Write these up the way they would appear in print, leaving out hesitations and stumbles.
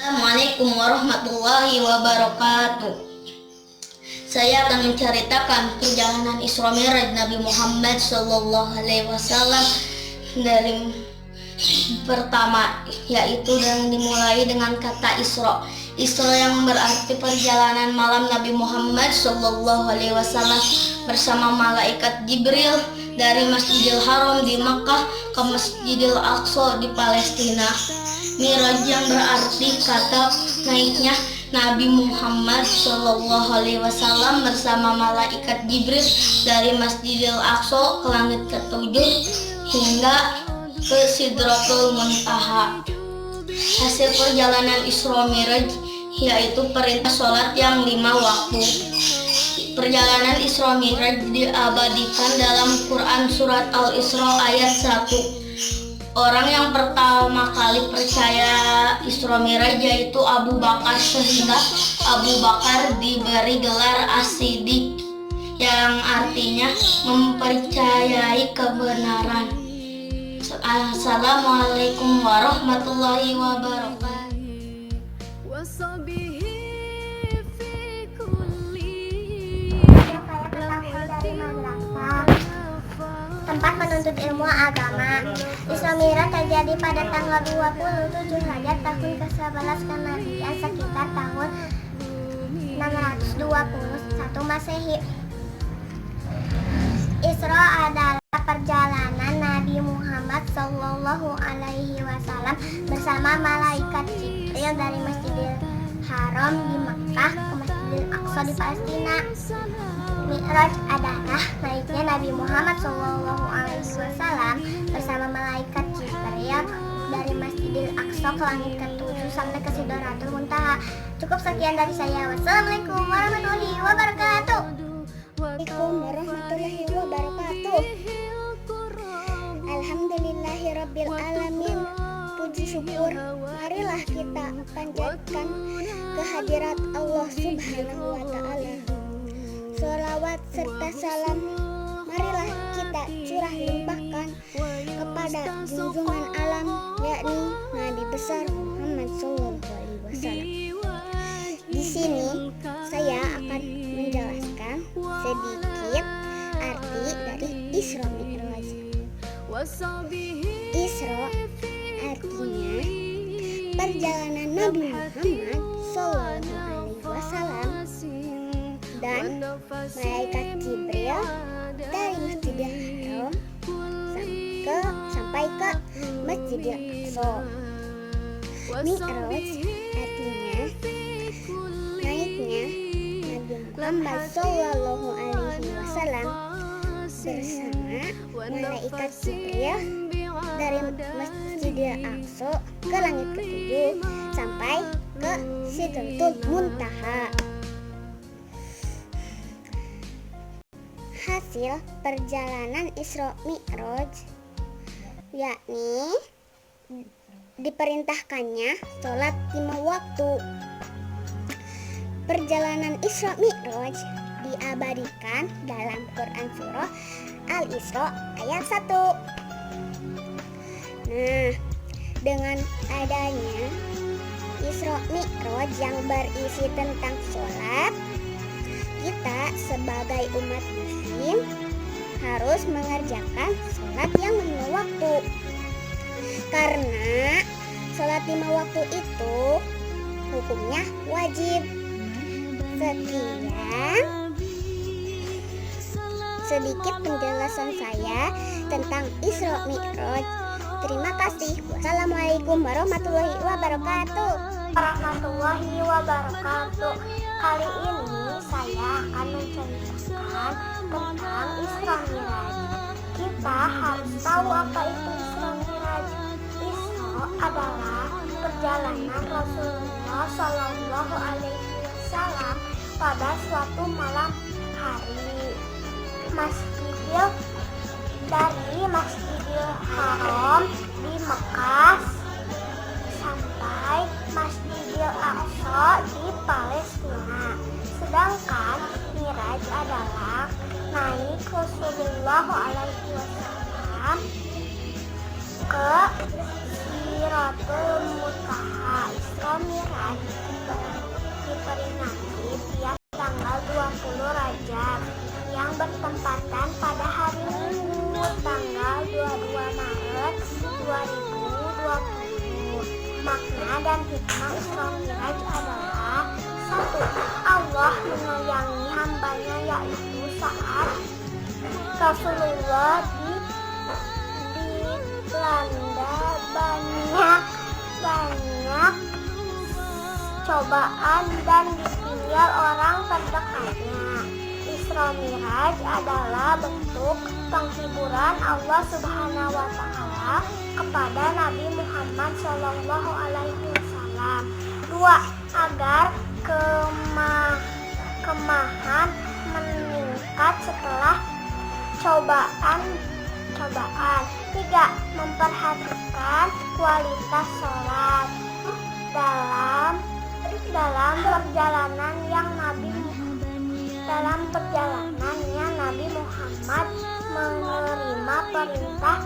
Assalamualaikum warahmatullahi wabarakatuh. Saya akan menceritakan perjalanan Isra Mi'raj Nabi Muhammad Sallallahu Alaihi Wasallam dari pertama, yaitu yang dimulai dengan kata Isra. Isra yang berarti perjalanan malam Nabi Muhammad Sallallahu Alaihi Wasallam bersama malaikat Jibril dari Masjidil Haram di Makkah ke Masjidil Aqsa di Palestina. Mi'raj yang berarti kata naiknya Nabi Muhammad Shallallahu Alaihi Wasallam bersama malaikat Jibril dari Masjidil Aqsa ke langit ketujuh hingga ke Sidratul Muntaha. Hasil perjalanan Isra Mi'raj yaitu perintah sholat yang 5 waktu. Perjalanan Isra Mi'raj diabadikan dalam Quran surat Al-Isra ayat 1. Orang yang pertama kali percaya Isra Mi'raj yaitu Abu Bakar, sehingga Abu Bakar diberi gelar As-Siddiq yang artinya mempercayai kebenaran. Assalamualaikum warahmatullahi wabarakatuh. Tempat menuntut ilmu agama. Isra Mi'raj terjadi pada tanggal 27 Rajab tahun ke-11 Kenabian sekitar tahun 621 Masehi. Isra adalah perjalanan Nabi Muhammad Sallallahu Alaihi Wasallam bersama malaikat Jibril dari Masjidil Haram di Makkah ke Masjidil Aqsa di Palestina. Mi'raj adalah naiknya Nabi Muhammad Sallallahu Alaihi Wasallam bersama malaikat Jibril dari Masjidil Aqsa ke langit ke-7 sampai ke Sidratul Muntaha. Cukup sekian dari saya. Wassalamualaikum warahmatullahi wabarakatuh. Waalaikumsalam warahmatullahi wabarakatuh. Alhamdulillahirabbil alamin. Puji syukur marilah kita panjatkan kehadirat Allah Subhanahu wa taala. Sholawat serta salam marilah kita curah limpahkan kepada junjungan alam, yakni Nabi besar Muhammad Sallallahu Alaihi Wasallam. Di sini saya akan menjelaskan sedikit arti dari Isra Mi'raj. Isra artinya perjalanan Nabi Muhammad Sallallahu Alaihi Wasallam dan malaikat Jibril dari Masjidil Haram sampai ke Masjidil Aqsa. Mi'raj artinya naiknya Nabi Muhammad Sallallahu Alaihi Wasallam bersama malaikat Jibril dari Masjidil Aqsa ke langit ke-7 sampai ke Sidratul Muntaha. Hasil perjalanan Isra Mi'raj yakni diperintahkannya sholat 5 waktu. Perjalanan Isra Mi'raj diabadikan dalam Quran surah Al-Isra ayat 1. Nah, dengan adanya Isra Mi'raj yang berisi tentang sholat, kita sebagai umat muslim harus mengerjakan sholat yang 5 waktu. Karena sholat 5 waktu itu hukumnya wajib. Sekian sedikit penjelasan saya tentang Isra Mi'raj. Terima kasih. Wassalamualaikum warahmatullahi wabarakatuh. Warahmatullahi wabarakatuh. Kali ini saya akan menceritakan tentang Isra Mi'raj. Kita harus tahu apa itu Isra Mi'raj. Isra adalah perjalanan Rasulullah Sallallahu Alaihi Wasallam pada suatu malam hari. Dari Masjidil Haram di Mekah sampai Masjidil Aqsa di Palestina. Sedangkan Mi'raj adalah naik Rasulullah Alaihi Wasallam ke Sidratul Muntaha. Isra Mi'raj diperingati tiap tanggal 20 Rajab yang bertempatan pada hari Minggu tanggal 22 Maret 2020. Makna dan hikmah Isra Mi'raj adalah: 1. Allah menyayangi hambanya, yaitu saat Rasulullah dilanda banyak cobaan dan ditinggal orang terdekatnya. Isra Mi'raj adalah bentuk penghiburan Allah Subhanahu wa Ta'ala kepada Nabi Muhammad Shallallahu Alaihi Wasallam. 2. Agar kemahan meningkat setelah cobaan. 3. Memperhatikan kualitas sholat dalam perjalanannya Nabi Muhammad menerima perintah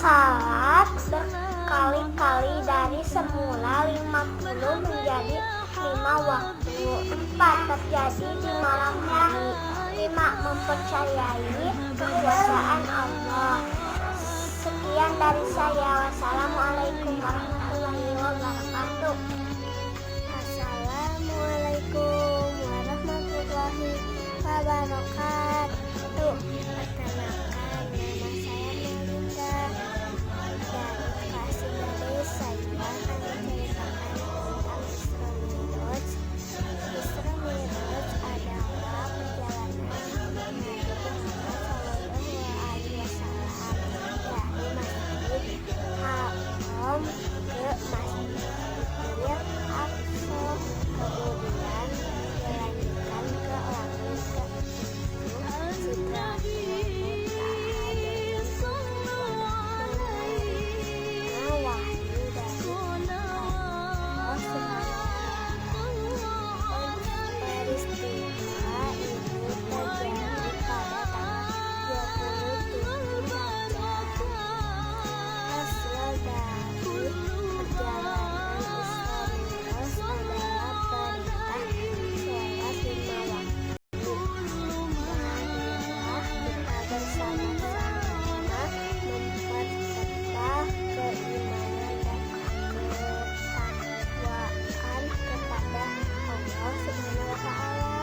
salat berkali-kali dari semula 50 menjadi 5 waktu. 4. Terjadi di malam hari. 5. Mempercayai kekuasaan Allah. Sekian dari saya. Wassalamualaikum warahmatullahi wabarakatuh. Assalamualaikum warahmatullahi wabarakatuh. Perkenalkan, nama saya Melinda dari kelas 3. Saya akan menceritakan tentang Isra Mi'raj. Isra Mi'raj adalah perjalanan Nabi Muhammad SAW dari Masjid Haram ke Masjidil Aqsa, kemudian dilanjutkan ke langit ke Sidratul Muntaha dengan wahyu dari Allah Subhanahu wa Ta'ala. Peristiwa ini terjadi pada tanggal 27 Rajab. Hasil dari perjalanan Isra Mi'raj adalah perintah sholat 5 waktu. Marilah kita bersama-sama memperteguh keimanan dan ketakwaan kepada Allah Subhanahu wa Ta'ala.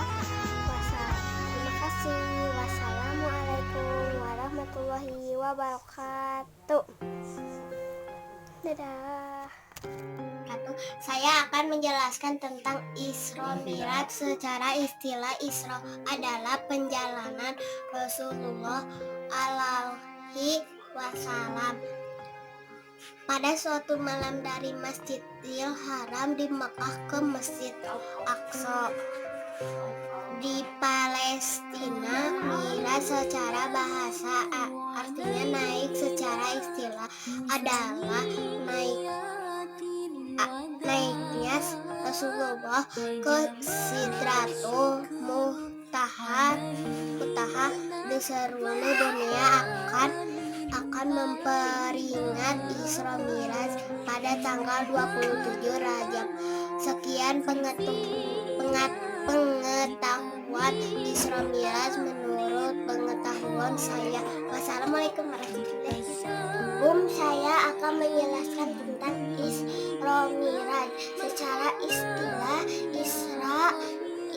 Terima kasih. Wassalamualaikum warahmatullahi wabarakatuh. Dadah. Saya akan menjelaskan tentang Isra Mi'raj. Secara istilah, Isra adalah perjalanan Rasulullah alaihi wasallam pada suatu malam dari Masjidil Haram di Mekah ke Masjid Aqsa di Palestina. Mi'raj secara bahasa artinya naik, secara istilah adalah naiknya Rasulullah ke Sidratul Muntaha. Di seluruh dunia akan memperingati Isra Mi'raj pada tanggal 27 Rajab. Sekian pengetahuan Isra Mi'raj menurut pengetahuan saya. Wassalamualaikum warahmatullahi wabarakatuh. Saya akan menjelaskan tentang Isra Mi'raj. Secara istilah,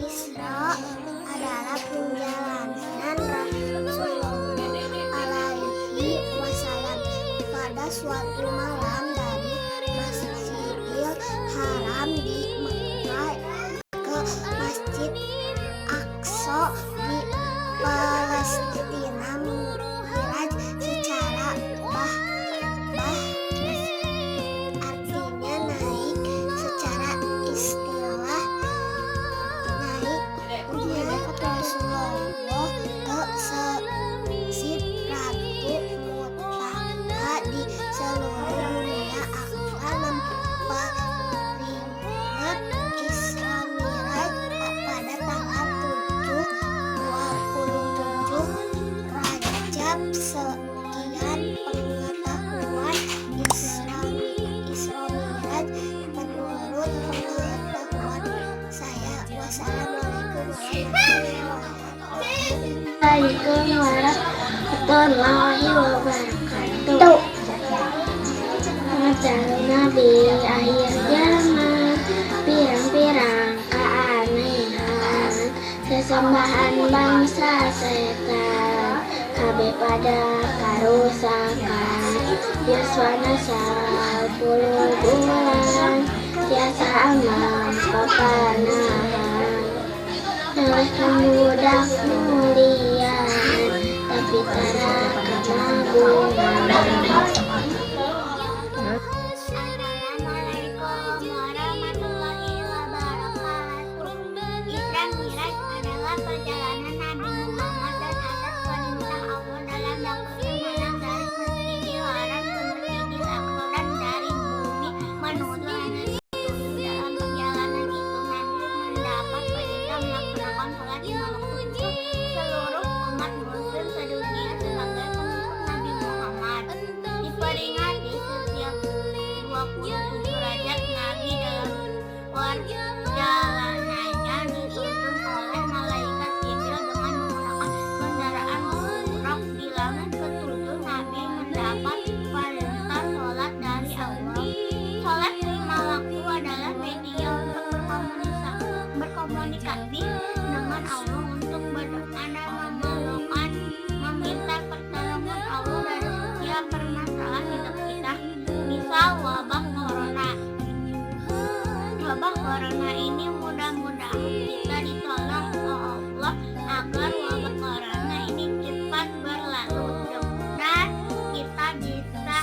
Isra adalah perjalanan Rasulullah alaihi wasallam pada suatu malam dari Masjidil Haram di Mekah ke Masjid Aqsa di Palestina. Mi'raj secara artinya naik, secara istilah naiknya Rasulullah ke Sidratul Muntaha. Di seluruh dunia akan memperingati Isra Mi'raj pada tanggal 27 Rajab. Sekian Assalamualaikum warahmatullahi wabarakatuh. Wajah Nabi akhir zaman, pirang-pirang keanehan, sesembahan bangsa setan, kabeh pada karusakan, yuswana 10 bulan, tiasa aman pepanahan. Nelehkan budak mulia, tapi tara kemagungan. Assalamualaikum warahmatullahi wabarakatuh. Isra Miraj adalah perjalanan Nabi Muhammad dan atas perintah Allah dalam waktu semalam dari Masjidil Haram ke Masjidil Aqsa dan dari bumi menuju langit. Dalam perjalanan itu Nabi mendapat perintah melaksanakan sholat 5 waktu untuk seluruh umat muslim sedunia sebagai pengikut Nabi Muhammad. Diperingati setiap 27 Rajab Nabi dalam perjalanannya dituntun oleh malaikat Jibril dengan menggunakan kendaraan buraq. Di langit ketujuh Nabi mendapat perintah sholat dari Allah. Sholat 5 waktu adalah media untuk berkomunikasi dengan Allah, untuk berdoa dan meminta pertolongan Allah dari setiap permasalahan hidup kita. Misal wabah corona. Wabah corona ini mudah-mudahan bisa ditolong oleh Allah agar wabah corona ini cepat berlalu, dan kita bisa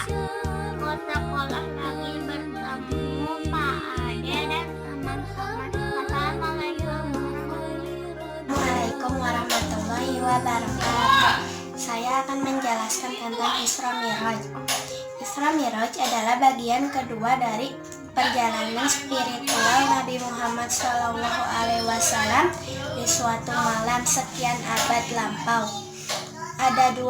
ke sekolah lagi bertemu Pak Ade dan teman-teman. Assalamualaikum warahmatullahi wabarakatuh. Saya akan menjelaskan tentang Isra Miraj. Isra Miraj adalah bagian kedua dari perjalanan spiritual Nabi Muhammad SAW di suatu malam sekian abad lampau. Ada 2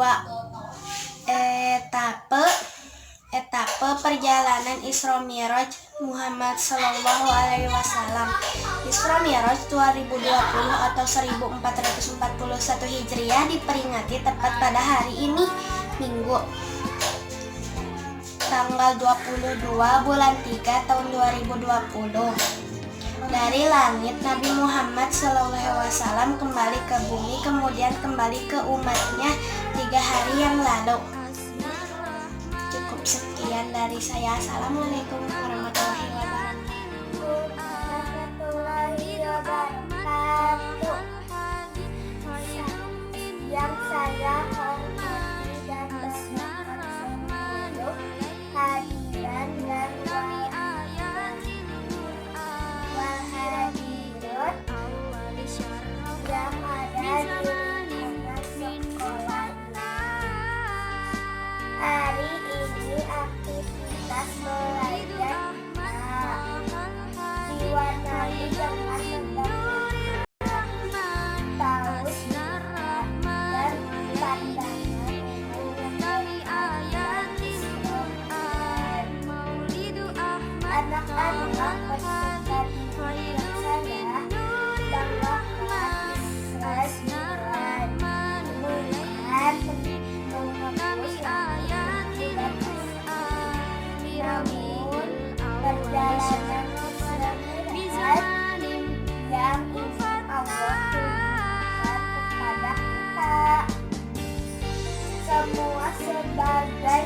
etape perjalanan Isra Miraj Muhammad SAW. Isra Miraj 2020 atau 1441 Hijriah diperingati tepat pada hari ini, Minggu, tanggal 22 bulan 3 tahun 2020. Dari langit Nabi Muhammad SAW kembali ke bumi, kemudian kembali ke umatnya 3 hari yang lalu. Cukup sekian dari saya. Assalamualaikum warahmatullahi wabarakatuh. Yang saya hormati dan berharap seluruh hadirin dan wahadirat yang ada di lingkungan sekolah. Hari ini aktivitas belajar diwarnai dengan taus dan pandangan anak-anak peserta didik saya bahwa kelas dan melihat menghapus namun perjalanan Isra yang insya Allah tunjukkan kepada kita semua sebagai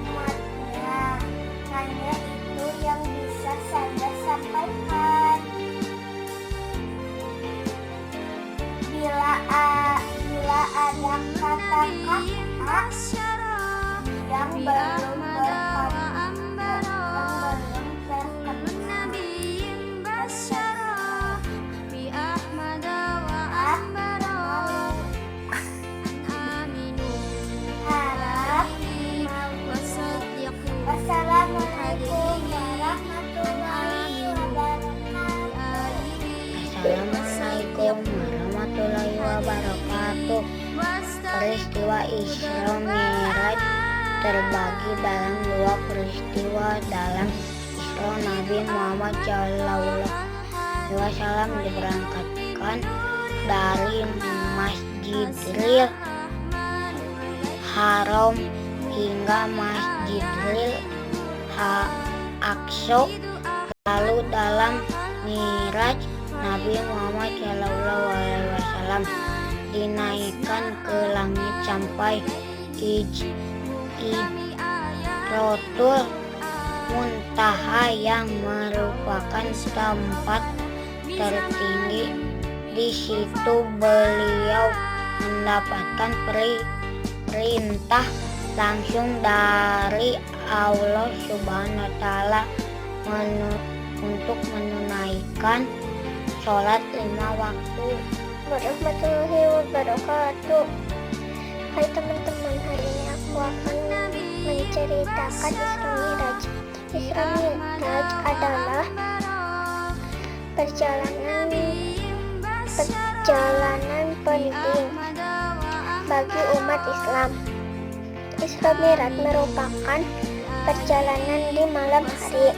umatnya. Hanya itu yang bisa saya sampaikan. Bila ada kata-kata yang belum berkenan, Wassalamualaikum warahmatullahi wabarakatuh. Assalamualaikum warahmatullahi wabarakatuh. Peristiwa Isra Miraj terbagi dalam 2 peristiwa. Dalam Isra Nabi Muhammad SAW diberangkatkan dari Masjidil Haram hingga Masjidil Aqsa. Lalu dalam Mi'raj Nabi Muhammad SAW dinaikkan ke langit sampai Sidratul Muntaha yang merupakan tempat tertinggi. Di situ beliau mendapatkan perintah langsung dari Allah Subhanahu wa Ta'ala untuk menunaikan sholat 5 waktu. Warahmatullahi wabarakatuh. Hai teman-teman, hari ini aku akan menceritakan Isra Mi'raj. Isra Mi'raj adalah perjalanan penting bagi umat Islam. Isra Mi'raj merupakan perjalanan di malam hari.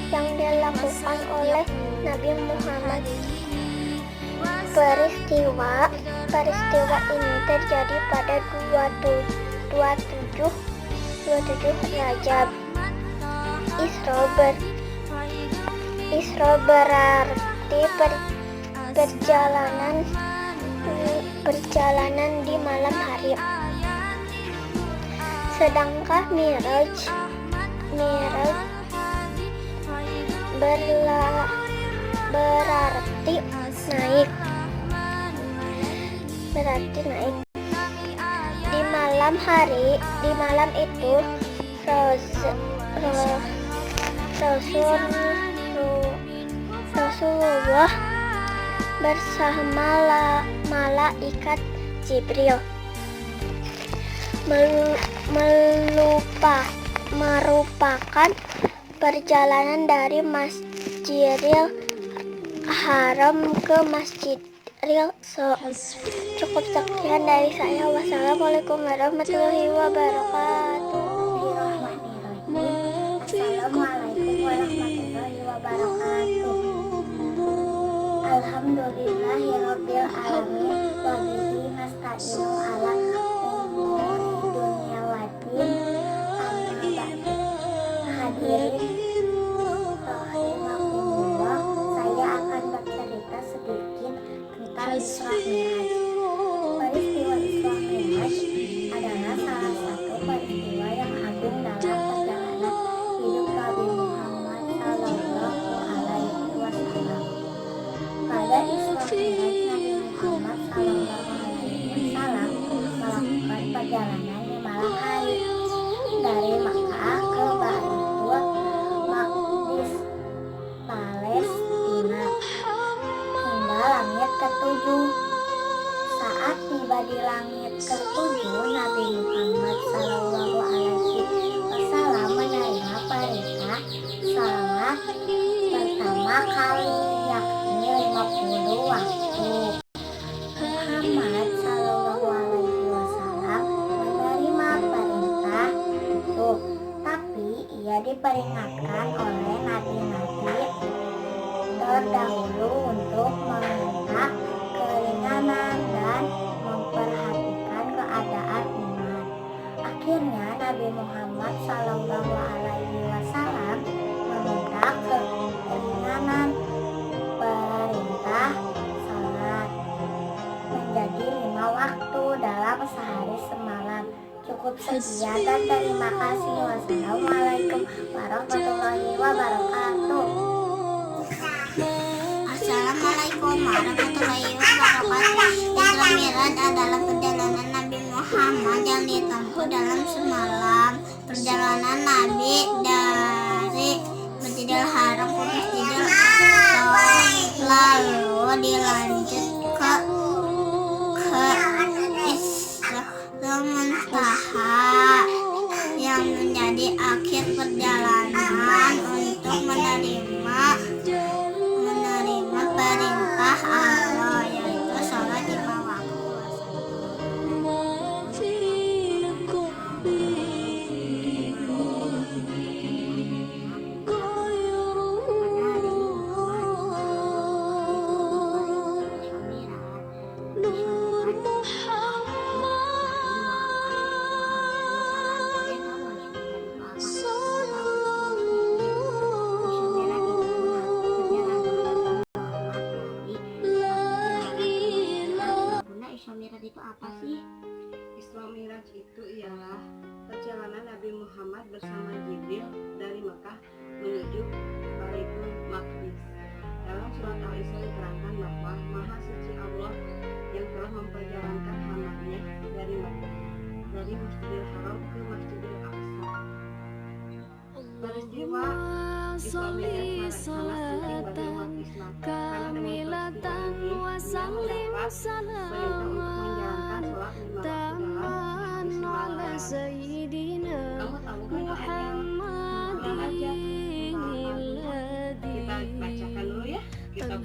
Yang dilakukan oleh Nabi Muhammad. Peristiwa ini terjadi pada 27 Rajab. Isra berarti perjalanan di malam hari. Sedangkan Mi'raj berarti naik. Di malam itu Rasulullah bersama malaikat Jibril merupakan perjalanan dari Masjidil Haram ke Masjidil Aqsa. Cukup sekian dari saya. Wassalamualaikum warahmatullahi wabarakatuh. Assalamualaikum warahmatullahi wabarakatuh. Alhamdulillahirabbil alamin wa bihi nasta'inu ala umuri dunya waddin. Hadirin rahimakumullah, saya akan bercerita sedikit tentang Isra Mi'raj. Peristiwa Isra Mi'raj adalah salah satu peristiwa yang agung dalam perjalanan hidup Nabi Muhammad Sallallahu Alaihi Wasallam. Pada Isra Mi'raj, Nabi Muhammad Sallallahu Alaihi Wasallam melakukan perjalanan di malam hari dari Makkah ke Baitul Maqdis, Palestina, hingga langit ketujuh. Saat tiba di langit ketujuh, Nabi Muhammad Sallallahu Alaihi Wasallam menerima perintah salat pertama kali, yakni 50 waktu. Muhammad Sallallahu Alaihi Wasallam menerima perintah itu, tapi ia diperingatkan oleh nabi-nabi terdahulu untuk meminta keringanan dan memperhatikan keadaan umat. Akhirnya Nabi Muhammad Sallallahu Alaihi Wasallam meminta keringanan perintah salat menjadi 5 waktu dalam sehari semalam. Cukup sekian dan terima kasih. Wassalamualaikum warahmatullahi wabarakatuh. Assalamualaikum warahmatullahi wabarakatuh. Isra Mi'raj adalah perjalanan Nabi Muhammad yang ditempuh dalam semalam. Perjalanan Nabi dari Masjidil Haram ke Masjidil Aqsa, lalu dilanjut ke Sidratul Muntaha yang menjadi akhir perjalanan untuk menerima perintah Allah, yaitu sholat 5 waktu. apa sih? Isra Mi'raj itu ialah perjalanan Nabi Muhammad bersama Jibril dari Mekah menuju Baitul Maqdis. Dalam surat Al-Isra diterangkan bahwa Maha Suci Allah yang telah memperjalankan hamba-Nya dari Mekah, dari Masjidil Haram ke Masjidil Aqsa. Peristiwa Isra Mi'raj sangat penting bagi umat Islam karena dengan peristiwa ini ia mendapat perintah untuk menjalankan sholat 5 waktu dalam Islam. Kamu tahu kan doanya? Kita bacakan dulu ya. Kita